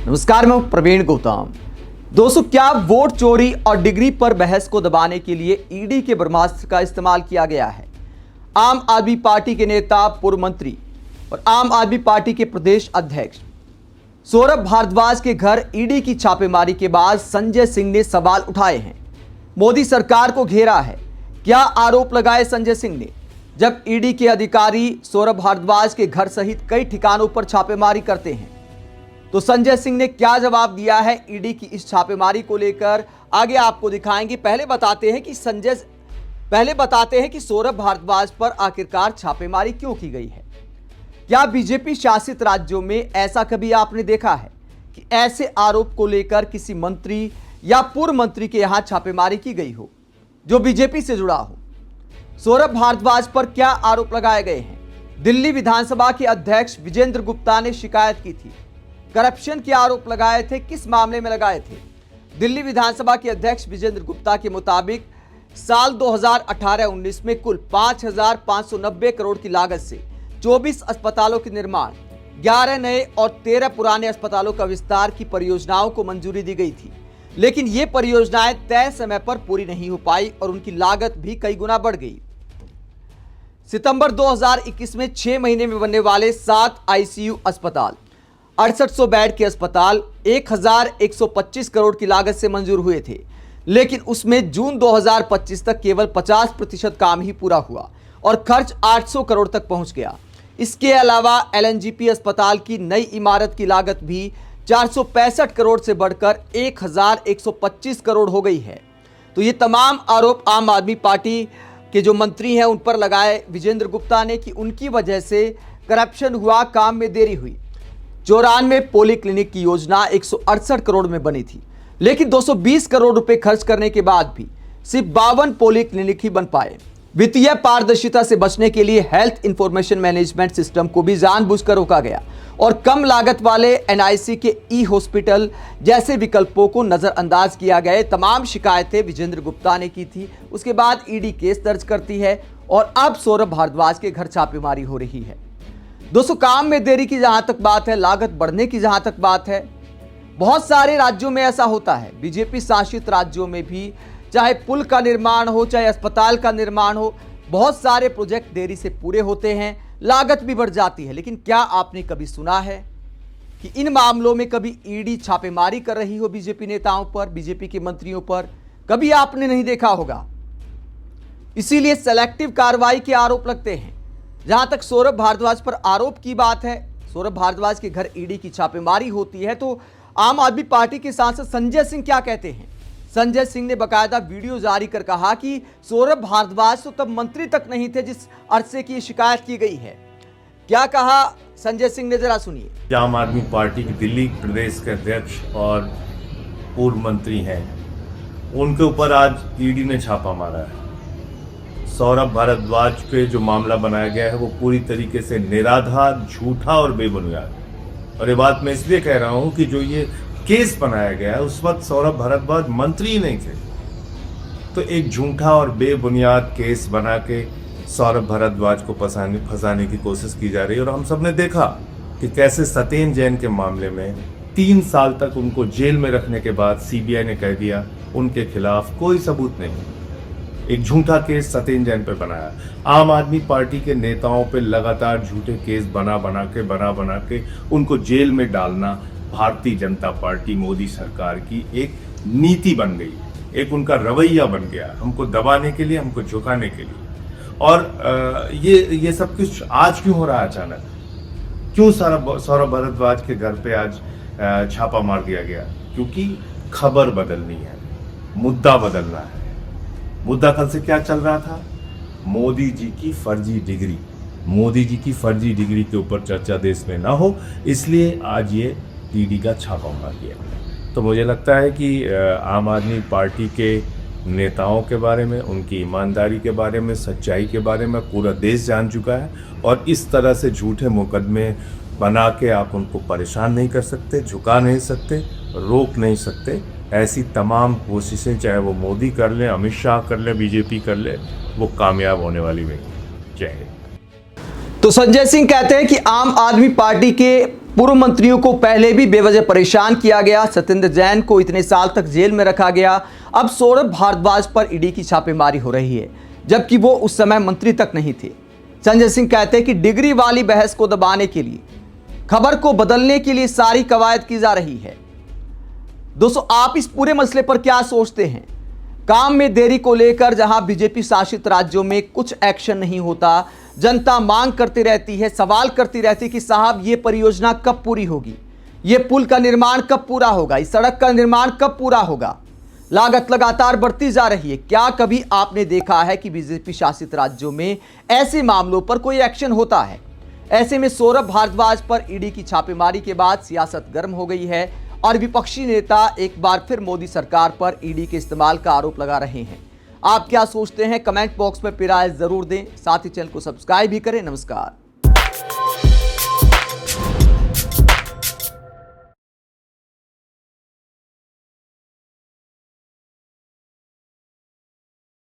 नमस्कार, मैं प्रवीण गौतम। दोस्तों, क्या वोट चोरी और डिग्री पर बहस को दबाने के लिए ईडी के ब्रह्मास्त्र का इस्तेमाल किया गया है? आम आदमी पार्टी के नेता, पूर्व मंत्री और आम आदमी पार्टी के प्रदेश अध्यक्ष सौरभ भारद्वाज के घर ईडी की छापेमारी के बाद संजय सिंह ने सवाल उठाए हैं। मोदी सरकार को घेरा है। क्या आरोप लगाए संजय सिंह ने? जब ईडी के अधिकारी सौरभ भारद्वाज के घर सहित कई ठिकानों पर छापेमारी करते हैं तो संजय सिंह ने क्या जवाब दिया है ईडी की इस छापेमारी को लेकर, आगे आपको दिखाएंगे। पहले बताते हैं कि सौरभ भारद्वाज पर आखिरकार छापेमारी क्यों की गई है। क्या बीजेपी शासित राज्यों में ऐसा कभी आपने देखा है कि ऐसे आरोप को लेकर किसी मंत्री या पूर्व मंत्री के यहां छापेमारी की गई हो जो बीजेपी से जुड़ा हो? सौरभ भारद्वाज पर क्या आरोप लगाए गए हैं? दिल्ली विधानसभा के अध्यक्ष विजेंद्र गुप्ता ने शिकायत की थी, करप्शन के आरोप लगाए थे। किस मामले में लगाए थे? दिल्ली विधानसभा के अध्यक्ष विजेंद्र गुप्ता के मुताबिक साल 2018-19 में कुल 5,590 करोड़ की लागत से 24 अस्पतालों के निर्माण, 11 नए और 13 पुराने अस्पतालों का विस्तार की परियोजनाओं को मंजूरी दी गई थी। लेकिन ये परियोजनाएं तय समय पर पूरी नहीं हो पाई और उनकी लागत भी कई गुना बढ़ गई। सितंबर 2021 में 6 महीने में बनने वाले 7 आईसीयू अस्पताल, 6800 बेड के अस्पताल 1,125 करोड़ की लागत से मंजूर हुए थे। लेकिन उसमें जून 2025 तक केवल 50% काम ही पूरा हुआ और खर्च 800 करोड़ तक पहुंच गया। इसके अलावा एलएनजीपी अस्पताल की नई इमारत की लागत भी 465 करोड़ से बढ़कर 1,125 करोड़ हो गई है। तो ये तमाम आरोप आम आदमी पार्टी के जो मंत्री हैं उन पर लगाए विजेंद्र गुप्ता ने कि उनकी वजह से करप्शन हुआ, काम में देरी हुई। 94 पोली क्लिनिक की योजना 168 करोड़ में बनी थी, लेकिन 220 करोड़ रुपए खर्च करने के बाद भी सिर्फ 52 पोली क्लिनिक ही बन पाए। वित्तीय पारदर्शिता से बचने के लिए हेल्थ इंफॉर्मेशन मैनेजमेंट सिस्टम को भी जानबूझकर रोका गया और कम लागत वाले एनआईसी के ई हॉस्पिटल जैसे विकल्पों को नजरअंदाज किया गया। तमाम शिकायतें विजेंद्र गुप्ता ने की थी। उसके बाद ईडी केस दर्ज करती है और अब सौरभ भारद्वाज के घर छापेमारी हो रही है। दोस्तों, काम में देरी की जहां तक बात है, लागत बढ़ने की जहां तक बात है, बहुत सारे राज्यों में ऐसा होता है। बीजेपी शासित राज्यों में भी चाहे पुल का निर्माण हो, चाहे अस्पताल का निर्माण हो, बहुत सारे प्रोजेक्ट देरी से पूरे होते हैं, लागत भी बढ़ जाती है। लेकिन क्या आपने कभी सुना है कि इन मामलों में कभी ईडी छापेमारी कर रही हो बीजेपी नेताओं पर, बीजेपी के मंत्रियों पर? कभी आपने नहीं देखा होगा। इसीलिए सेलेक्टिव कार्रवाई के आरोप लगते हैं। जहां तक सौरभ भारद्वाज पर आरोप की बात है, सौरभ भारद्वाज के घर ईडी की छापेमारी होती है तो आम आदमी पार्टी के सांसद संजय सिंह क्या कहते हैं? संजय सिंह ने बकायदा वीडियो जारी कर कहा कि सौरभ भारद्वाज तो तब मंत्री तक नहीं थे जिस अरसे की शिकायत की गई है। क्या कहा संजय सिंह ने, जरा सुनिए। आम आदमी पार्टी के दिल्ली प्रदेश के अध्यक्ष और पूर्व मंत्री हैं, उनके ऊपर आज ईडी ने छापा मारा है। सौरभ भारद्वाज पे जो मामला बनाया गया है वो पूरी तरीके से निराधार, झूठा और बेबुनियाद। और ये बात मैं इसलिए कह रहा हूं कि जो ये केस बनाया गया है उस वक्त सौरभ भारद्वाज मंत्री ही नहीं थे। तो एक झूठा और बेबुनियाद केस बना के सौरभ भारद्वाज को फंसाने की कोशिश की जा रही है। और हम सब ने देखा कि कैसे सत्येंद्र जैन के मामले में 3 साल तक उनको जेल में रखने के बाद सीबीआई ने कह दिया उनके खिलाफ कोई सबूत नहीं। एक झूठा केस सत्येंद्र जैन पे बनाया। आम आदमी पार्टी के नेताओं पे लगातार झूठे केस बना बना के उनको जेल में डालना भारतीय जनता पार्टी, मोदी सरकार की एक नीति बन गई, एक उनका रवैया बन गया, हमको दबाने के लिए, हमको झुकाने के लिए। और ये सब कुछ आज क्यों हो रहा है अचानक? क्यों सौरभ भारद्वाज के घर पे आज छापा मार दिया गया? क्योंकि खबर बदलनी है, मुद्दा बदलना है। मुद्दा कल से क्या चल रहा था? मोदी जी की फर्जी डिग्री। मोदी जी की फर्जी डिग्री के ऊपर चर्चा देश में ना हो, इसलिए आज ये ईडी का छापा मार दिया। तो मुझे लगता है कि आम आदमी पार्टी के नेताओं के बारे में, उनकी ईमानदारी के बारे में, सच्चाई के बारे में पूरा देश जान चुका है। और इस तरह से झूठे मुकदमे बना के आप उनको परेशान नहीं कर सकते, झुका नहीं सकते, रोक नहीं सकते। ऐसी तमाम कोशिशें चाहे वो मोदी कर ले, अमित शाह कर ले, बीजेपी कर ले, वो कामयाब होने वाली नहीं। जय हिंद। तो संजय सिंह कहते हैं कि आम आदमी पार्टी के पूर्व मंत्रियों को पहले भी बेवजह परेशान किया गया। सत्येंद्र जैन को इतने साल तक जेल में रखा गया। अब सौरभ भारद्वाज पर ईडी की छापेमारी हो रही है, जबकि वो उस समय मंत्री तक नहीं थे। संजय सिंह कहते हैं कि डिग्री वाली बहस को दबाने के लिए, खबर को बदलने के लिए सारी कवायद की जा रही है। दोस्तों, आप इस पूरे मसले पर क्या सोचते हैं? काम में देरी को लेकर जहां बीजेपी शासित राज्यों में कुछ एक्शन नहीं होता, जनता मांग करती रहती है, सवाल करती रहती है कि साहब ये परियोजना कब पूरी होगी, ये पुल का निर्माण कब पूरा होगा, इस सड़क का निर्माण कब पूरा होगा। लागत लगातार बढ़ती जा रही है। क्या कभी आपने देखा है कि बीजेपी शासित राज्यों में ऐसे मामलों पर कोई एक्शन होता है? ऐसे में सौरभ भारद्वाज पर ईडी की छापेमारी के बाद सियासत गर्म हो गई है और विपक्षी नेता एक बार फिर मोदी सरकार पर ईडी के इस्तेमाल का आरोप लगा रहे हैं। आप क्या सोचते हैं? कमेंट बॉक्स में अपनी राय जरूर दें। साथ ही चैनल को सब्सक्राइब भी करें। नमस्कार।